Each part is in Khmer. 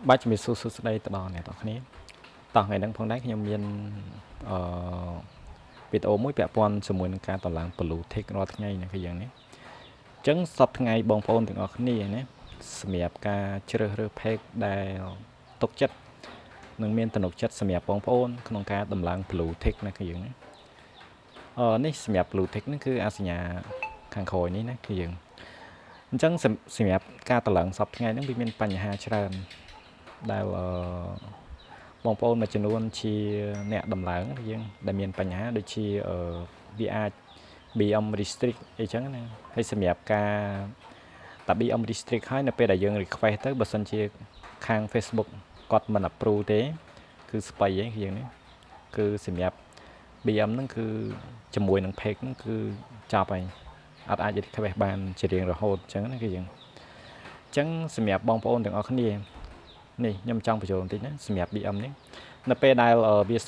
បាច់ជំរាបសួរសួស្តីទៅដល់អ្នកទាំងគ្នាតោះថ្ងៃហ្នឹងផងដែរខ្ញុំមានអឺវីដេអូមួយពាក់ព័ន្ធជាមួយនឹងការតម្លើង blue tick រាល់ថ្ងៃណាគឺយ៉ាងនេះអញ្ចឹងសប្តាហ៍ថ្ងៃបងប្អូនទាំងអស់គ្នាណាសម្រាប់ការជ្រើសរើស page ដែលទុកចិត្តនឹងមានទំនុកចិត្តសម្រាប់បងប្អូនក្នុងការតម្លើង blue tick ណាគឺយ៉ាងនេះនេះសម្រាប់ blue tick ហ្នឹងគឺអាសញ្ញាខាងក្រោយនេះណាគឺយ៉ាងអញ្ចឹងសម្រាប់ការតម្លើងសប្តាហ៍ថ្ងៃហ្នឹងវាមានបញ្ហាច្រើនដែលបងប្អូនមួយចំនួនជាអ្នកដំឡើងយើងដែលមានបញ្ហាដូចជាវាអាច BM restrict អីចឹងណាហើយសម្រាប់ការតា BM restrict ហើយនៅពេលដែលយើង request ទៅបើសិនជាខាង Facebook គាត់មិន approve ទេគឺស្បៃហ្នឹងយើងនេះគឺសម្រាប់ BM ហ្នឹងគឺជាមួយនឹង page ហ្នឹងគឺចប់ហើយអត់អាច request បានជារៀងរហូតចឹងណាគឺយើងអញ្ចឹងសម្រាប់បងប្អូនទាំងអស់គ្នានេះខ្ញុំចង់បញ្ចូលបន្តិចណាសម្រាប់ BM នេះនៅពេលដែលវា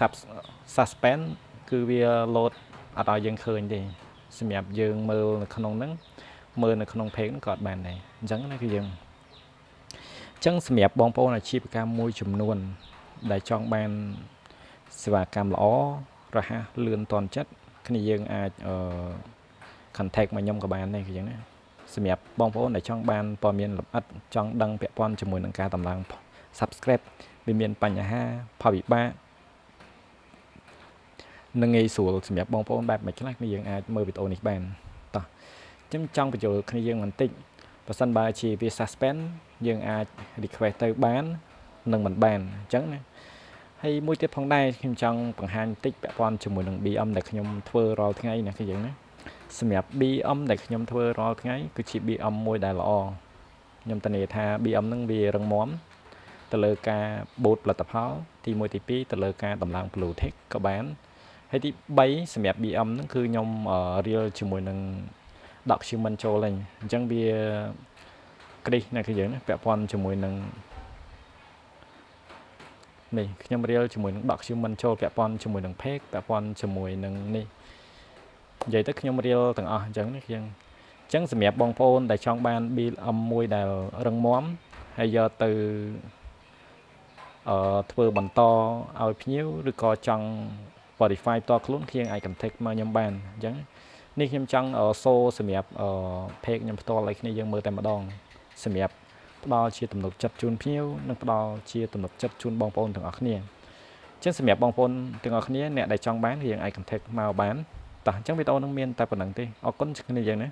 suspend គឺវា load អត់ឲ្យយើងឃើញទេសម្រាប់យើងមើលនៅក្នុងហ្នឹងមើលនៅក្នុង page ហ្នឹងក៏អត់បានដែរអញ្ចឹងណាគឺយើងអញ្ចឹងសម្រាប់បងប្អូនអាជីវកម្មមួយចំនួនដែលចង់បានសេវាកម្មល្អរហ័សលឿនទាន់ចិត្តគ្នាយើងអាច contact មកខ្ញុំក៏បានដែរគឺយ៉ាងណាសម្រាប់បងប្អូនដែលចង់បានព័ត៌មានលម្អិតចង់ដឹងពាក់ព័ន្ធជាមួយនឹងការតម្លើង subscribe វាមានបញ្ហាផលវិបាកនឹងងាយស្រួលសម្រាប់បងប្អូនបែបមួយខ្លះគ្នាយើងអាចមើលវីដេអូនេះបានតោះខ្ញុំចង់បញ្ចូលគ្នាយើងបន្តិចបើសិនបើជាវា suspend យើងអាច request ទៅបាននឹងមិនបានអញ្ចឹងណាហើយមួយទៀតផងដែរខ្ញុំចង់បង្ហាញបន្តិចពាក់ព័ន្ធជាមួយនឹង BM ដែលខ្ញុំធ្វើរាល់ថ្ងៃណាគឺយ៉ាងណាសម្រាប់ BM ដែលខ្ញុំធ្វើរាល់ថ្ងៃគឺជា BM មួយដែលល្អខ្ញុំធានាថា BM ហ្នឹងវារឹងមាំទៅលើការបូតផលិតផលទី1ទី2ទៅលើការតម្លើង blue tick ក៏បានហើយទី3សម្រាប់ BM ហ្នឹងគឺខ្ញុំរៀលជាមួយនឹង document ចូលហើយអញ្ចឹងវាគ្រីសណាគឺយើងណាពាក់ព័ន្ធជាមួយនឹងនេះខ្ញុំរៀលជាមួយនឹង document ចូលពាក់ព័ន្ធជាមួយនឹង page ពាក់ព័ន្ធជាមួយនឹងនេះនិយាយទៅខ្ញុំរៀលទាំងអស់អញ្ចឹងនេះយើងអញ្ចឹងសម្រាប់បងប្អូនដែលចង់បាន BM មួយដែលរឹងមាំហើយយកទៅធ្វើបន្តឲ្យភ្ញៀវឬក៏ចង់ modify ផ្ទាល់ខ្លួនខ្ញុំអាច contact មកខ្ញុំបានអញ្ចឹងនេះខ្ញុំចង់សូសម្រាប់page ខ្ញុំផ្ទាល់ឲ្យគ្នាយើងមើលតែម្ដងសម្រាប់ផ្ដល់ជាទំនុកចិត្តជូនភ្ញៀវនិងផ្ដល់ជាទំនុកចិត្តជូនបងប្អូនទាំងអស់គ្នាអញ្ចឹងសម្រាប់បងប្អូនទាំងអស់គ្នាអ្នកដែលចង់បានយើងអាច contact មកបានតោះអញ្ចឹងវីដេអូនឹងមានតែប៉ុណ្្នឹងទេអរគុណគ្នាយើងណា